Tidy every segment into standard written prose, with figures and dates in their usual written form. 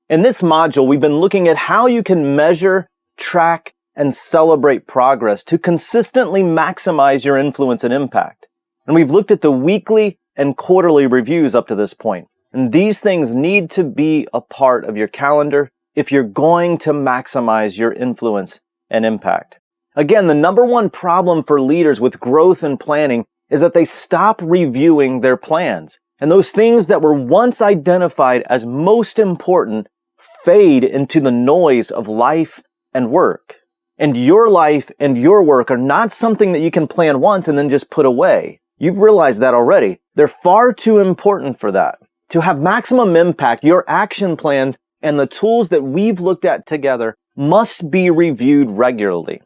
In this module, we've been looking at how you can measure, track, and celebrate progress to consistently maximize your influence and impact. And we've looked at the weekly and quarterly reviews up to this point. And these things need to be a part of your calendar if you're going to maximize your influence and impact. Again, the number one problem for leaders with growth and planning is that they stop reviewing their plans. And those things that were once identified as most important fade into the noise of life and work. And your life and your work are not something that you can plan once and then just put away. You've realized that already. They're far too important for that. To have maximum impact, your action plans and the tools that we've looked at together must be reviewed regularly.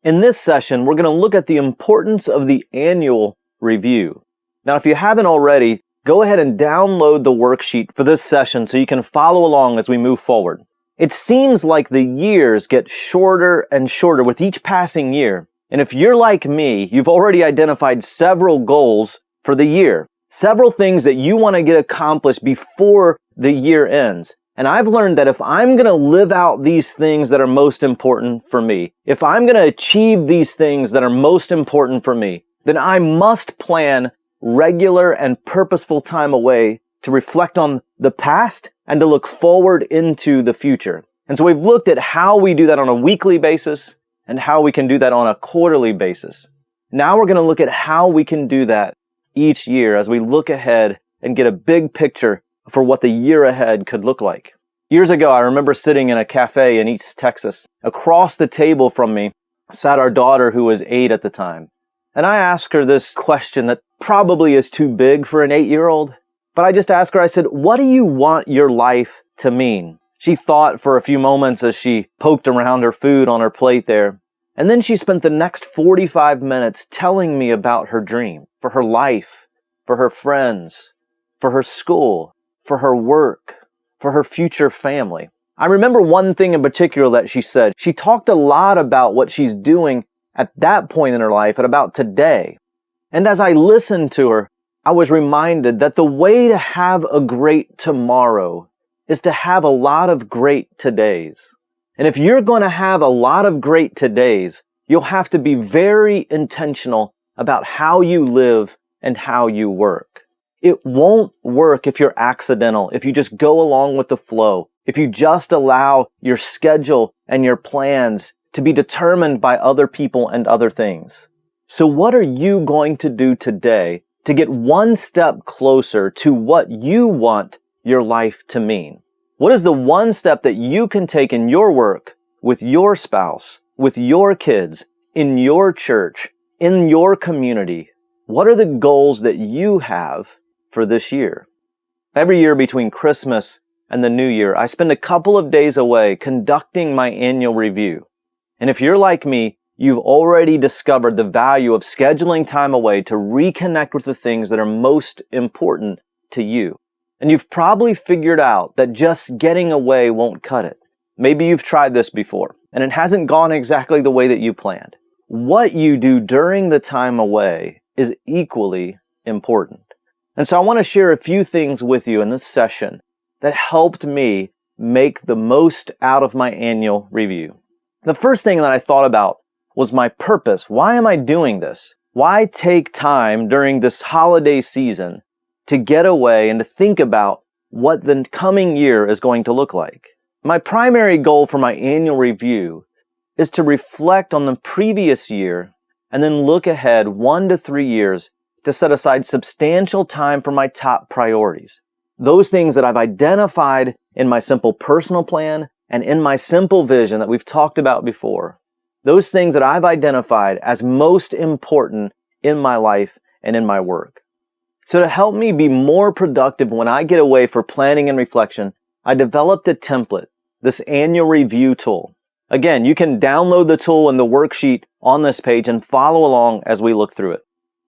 In this session, we're going to look at the importance of the annual review. Now, if you haven't already, go ahead and download the worksheet for this session so you can follow along as we move forward. It seems like the years get shorter and shorter with each passing year. And if you're like me, you've already identified several goals for the year, several things that you want to get accomplished before the year ends. And I've learned that if I'm going to live out these things that are most important for me, if I'm going to achieve these things that are most important for me, then I must plan regular and purposeful time away to reflect on the past and to look forward into the future. And so we've looked at how we do that on a weekly basis and how we can do that on a quarterly basis. Now we're going to look at how we can do that each year as we look ahead and get a big picture for what the year ahead could look like. Years ago, I remember sitting in a cafe in East Texas. Across the table from me sat our daughter, who was 8 at the time. And I asked her this question that probably is too big for an 8-year-old. But I just asked her, I said, what do you want your life to mean? She thought for a few moments as she poked around her food on her plate there. And then she spent the next 45 minutes telling me about her dream, for her life, for her friends, for her school, for her work, for her future family. I remember one thing in particular that she said. She talked a lot about what she's doing at that point in her life and about today. And as I listened to her, I was reminded that the way to have a great tomorrow is to have a lot of great todays. And if you're going to have a lot of great todays, you'll have to be very intentional about how you live and how you work. It won't work if you're accidental, if you just go along with the flow, if you just allow your schedule and your plans to be determined by other people and other things. So what are you going to do today to get one step closer to what you want your life to mean? What is the one step that you can take in your work, with your spouse, with your kids, in your church, in your community? What are the goals that you have for this year? Every year between Christmas and the New Year, I spend a couple of days away conducting my annual review. And if you're like me, you've already discovered the value of scheduling time away to reconnect with the things that are most important to you. And you've probably figured out that just getting away won't cut it. Maybe you've tried this before, and it hasn't gone exactly the way that you planned. What you do during the time away is equally important. And so I want to share a few things with you in this session that helped me make the most out of my annual review. The first thing that I thought about was my purpose. Why am I doing this? Why take time during this holiday season to get away and to think about what the coming year is going to look like? My primary goal for my annual review is to reflect on the previous year and then look ahead 1 to 3 years to set aside substantial time for my top priorities. Those things that I've identified in my simple personal plan and in my simple vision that we've talked about before. Those things that I've identified as most important in my life and in my work. So to help me be more productive when I get away for planning and reflection, I developed a template, this annual review tool. Again, you can download the tool and the worksheet on this page and follow along as we look through it.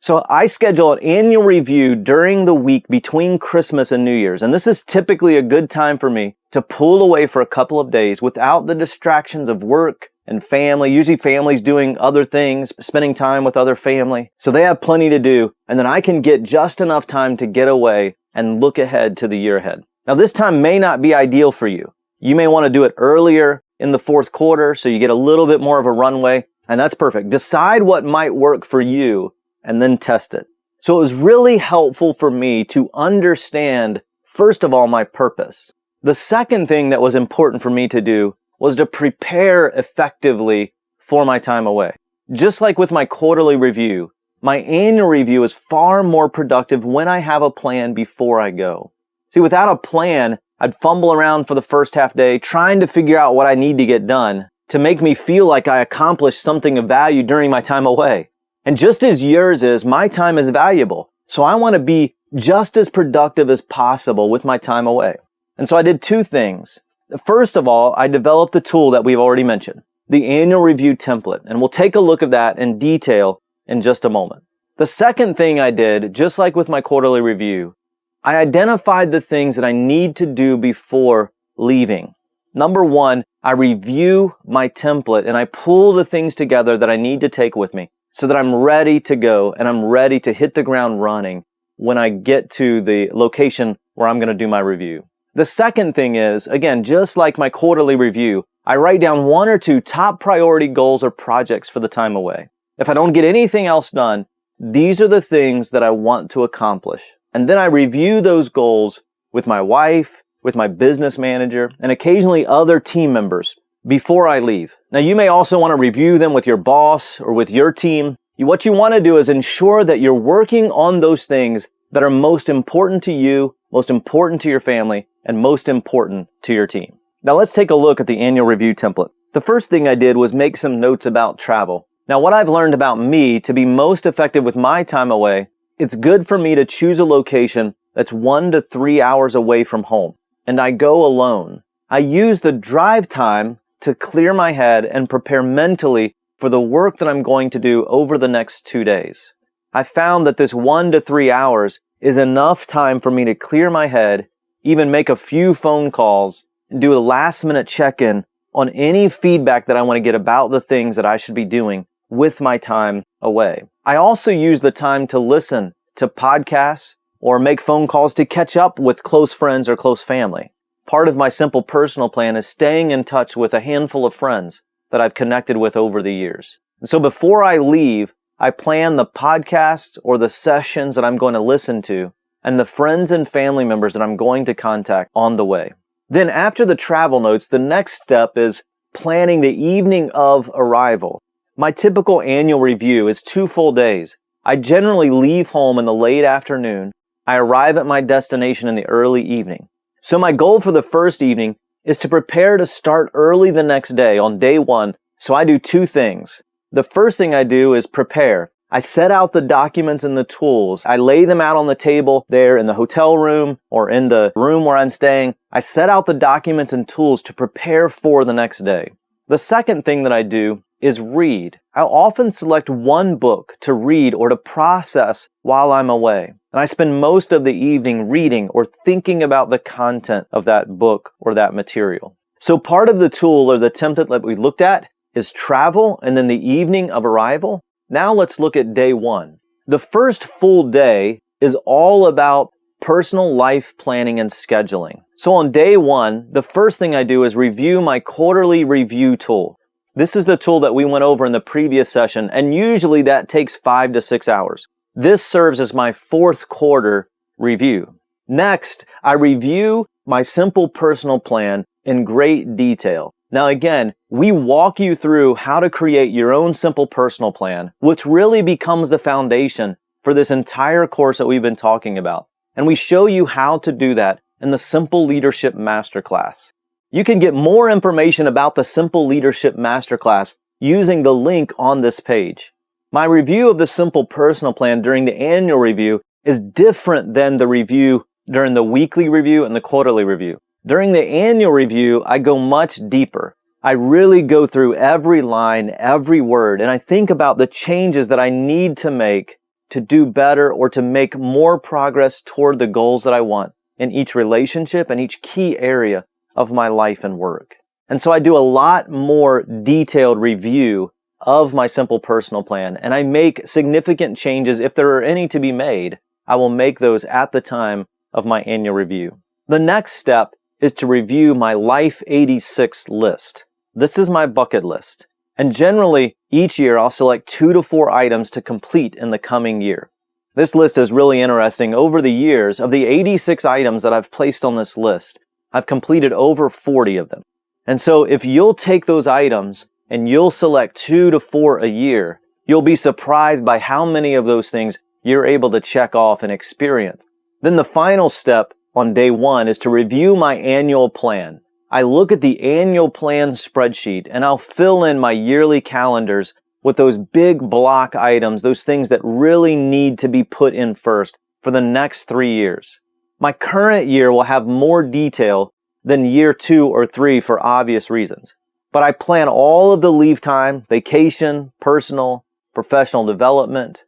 So I schedule an annual review during the week between Christmas and New Year's. And this is typically a good time for me to pull away for a couple of days without the distractions of work and family. Usually families doing other things, spending time with other family. So they have plenty to do. And then I can get just enough time to get away and look ahead to the year ahead. Now this time may not be ideal for you. You may want to do it earlier in the fourth quarter so you get a little bit more of a runway, and that's perfect. Decide what might work for you and then test it. So it was really helpful for me to understand, first of all, my purpose. The second thing that was important for me to do was to prepare effectively for my time away. Just like with my quarterly review, my annual review is far more productive when I have a plan before I go. See, without a plan, I'd fumble around for the first half day trying to figure out what I need to get done to make me feel like I accomplished something of value during my time away. And just as yours is, my time is valuable. So I want to be just as productive as possible with my time away. And so I did two things. First of all, I developed the tool that we've already mentioned, the annual review template. And we'll take a look at that in detail in just a moment. The second thing I did, just like with my quarterly review, I identified the things that I need to do before leaving. Number one, I review my template and I pull the things together that I need to take with me so that I'm ready to go and I'm ready to hit the ground running when I get to the location where I'm going to do my review. The second thing is, again, just like my quarterly review, I write down one or two top priority goals or projects for the time away. If I don't get anything else done, these are the things that I want to accomplish. And then I review those goals with my wife, with my business manager, and occasionally other team members before I leave. Now, you may also want to review them with your boss or with your team. What you want to do is ensure that you're working on those things that are most important to you, most important to your family, and most important to your team. Now, let's take a look at the annual review template. The first thing I did was make some notes about travel. Now, what I've learned about me to be most effective with my time away, it's good for me to choose a location that's 1 to 3 hours away from home. And I go alone. I use the drive time to clear my head and prepare mentally for the work that I'm going to do over the next 2 days. I found that this 1 to 3 hours is enough time for me to clear my head, even make a few phone calls, and do a last-minute check-in on any feedback that I want to get about the things that I should be doing with my time away. I also use the time to listen to podcasts or make phone calls to catch up with close friends or close family. Part of my simple personal plan is staying in touch with a handful of friends that I've connected with over the years. And so before I leave, I plan the podcasts or the sessions that I'm going to listen to and the friends and family members that I'm going to contact on the way. Then after the travel notes, the next step is planning the evening of arrival. My typical annual review is 2 full days. I generally leave home in the late afternoon. I arrive at my destination in the early evening. So my goal for the first evening is to prepare to start early the next day on day 1. So I do 2 things. The first thing I do is prepare. I set out the documents and the tools. I lay them out on the table there in the hotel room or in the room where I'm staying. I set out the documents and tools to prepare for the next day. The second thing that I do is read. I'll often select one book to read or to process while I'm away. And I spend most of the evening reading or thinking about the content of that book or that material. So part of the tool or the template that we looked at is travel and then the evening of arrival. Now let's look at day 1. The first full day is all about personal life planning and scheduling. So on day 1, the first thing I do is review my quarterly review tool. This is the tool that we went over in the previous session, and usually that takes 5 to 6 hours. This serves as my 4th quarter review. Next, I review my simple personal plan in great detail. Now again, we walk you through how to create your own simple personal plan, which really becomes the foundation for this entire course that we've been talking about. And we show you how to do that in the Simple Leadership Masterclass. You can get more information about the Simple Leadership Masterclass using the link on this page. My review of the Simple Personal Plan during the annual review is different than the review during the weekly review and the quarterly review. During the annual review, I go much deeper. I really go through every line, every word, and I think about the changes that I need to make to do better or to make more progress toward the goals that I want in each relationship and each key area of my life and work. And so I do a lot more detailed review of my simple personal plan, and I make significant changes. If there are any to be made, I will make those at the time of my annual review. The next step is to review my Life 86 list. This is my bucket list. And generally, each year I'll select 2 to 4 items to complete in the coming year. This list is really interesting. Over the years, of the 86 items that I've placed on this list, I've completed over 40 of them. And so if you'll take those items and you'll select 2 to 4 a year, you'll be surprised by how many of those things you're able to check off and experience. Then the final step on day 1 is to review my annual plan. I look at the annual plan spreadsheet and I'll fill in my yearly calendars with those big block items, those things that really need to be put in first for the next 3 years. My current year will have more detail than year 2 or 3 for obvious reasons. But I plan all of the leave time, vacation, personal, professional development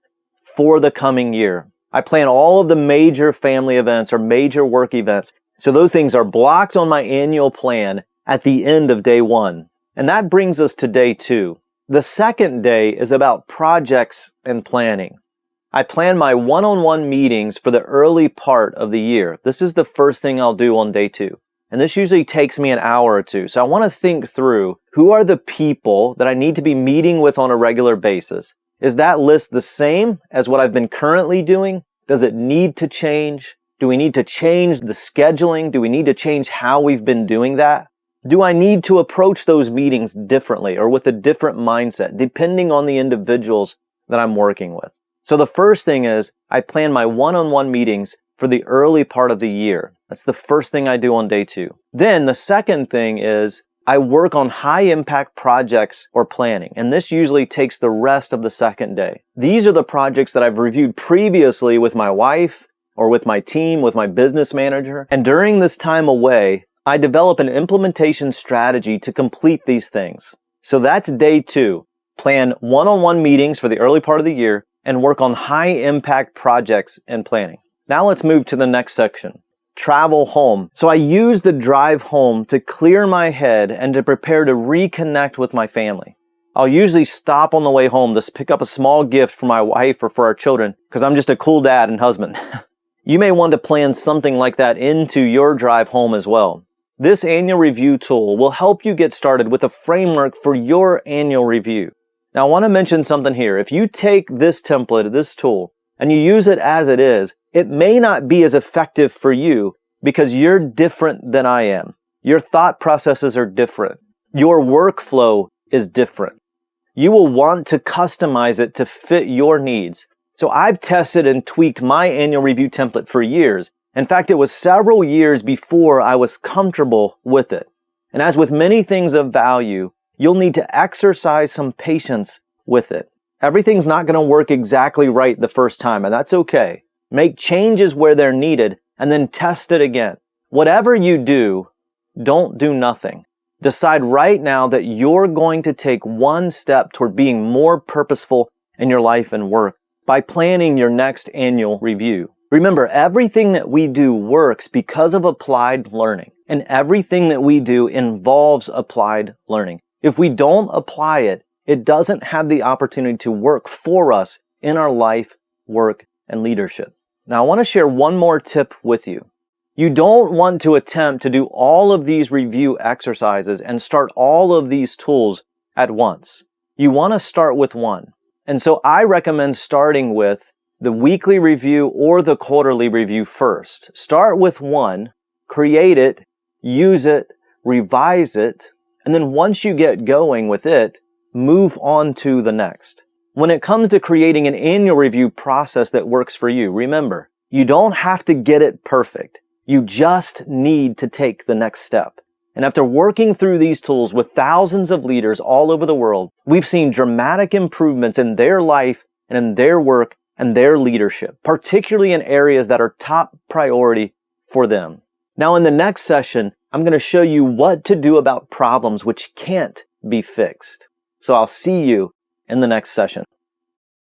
for the coming year. I plan all of the major family events or major work events. So those things are blocked on my annual plan at the end of day 1. And that brings us to day 2. The second day is about projects and planning. I plan my one-on-one meetings for the early part of the year. This is the first thing I'll do on day 2. And this usually takes me an hour or 2. So I want to think through who are the people that I need to be meeting with on a regular basis. Is that list the same as what I've been currently doing? Does it need to change? Do we need to change the scheduling? Do we need to change how we've been doing that? Do I need to approach those meetings differently or with a different mindset, depending on the individuals that I'm working with? So the first thing is I plan my one-on-one meetings for the early part of the year. That's the first thing I do on day 2. Then the second thing is I work on high-impact projects or planning, and this usually takes the rest of the second day. These are the projects that I've reviewed previously with my wife or with my team, with my business manager. And during this time away, I develop an implementation strategy to complete these things. So that's day 2. Plan one-on-one meetings for the early part of the year and work on high-impact projects and planning. Now let's move to the next section. Travel home. So I use the drive home to clear my head and to prepare to reconnect with my family. I'll usually stop on the way home to pick up a small gift for my wife or for our children because I'm just a cool dad and husband. You may want to plan something like that into your drive home as well. This annual review tool will help you get started with a framework for your annual review. Now I want to mention something here. If you take this template, this tool, and you use it as it is, it may not be as effective for you because you're different than I am. Your thought processes are different. Your workflow is different. You will want to customize it to fit your needs. So I've tested and tweaked my annual review template for years. In fact, it was several years before I was comfortable with it. And as with many things of value, you'll need to exercise some patience with it. Everything's not going to work exactly right the first time, and that's okay. Make changes where they're needed, and then test it again. Whatever you do, don't do nothing. Decide right now that you're going to take one step toward being more purposeful in your life and work by planning your next annual review. Remember, everything that we do works because of applied learning, and everything that we do involves applied learning. If we don't apply it, it doesn't have the opportunity to work for us in our life, work, and leadership. Now, I want to share one more tip with you. You don't want to attempt to do all of these review exercises and start all of these tools at once. You want to start with one. And so I recommend starting with the weekly review or the quarterly review first. Start with one, create it, use it, revise it, and then once you get going with it, move on to the next. When it comes to creating an annual review process that works for you, remember, you don't have to get it perfect. You just need to take the next step. And after working through these tools with thousands of leaders all over the world, we've seen dramatic improvements in their life and in their work and their leadership, particularly in areas that are top priority for them. Now, in the next session, I'm going to show you what to do about problems which can't be fixed. So I'll see you in the next session.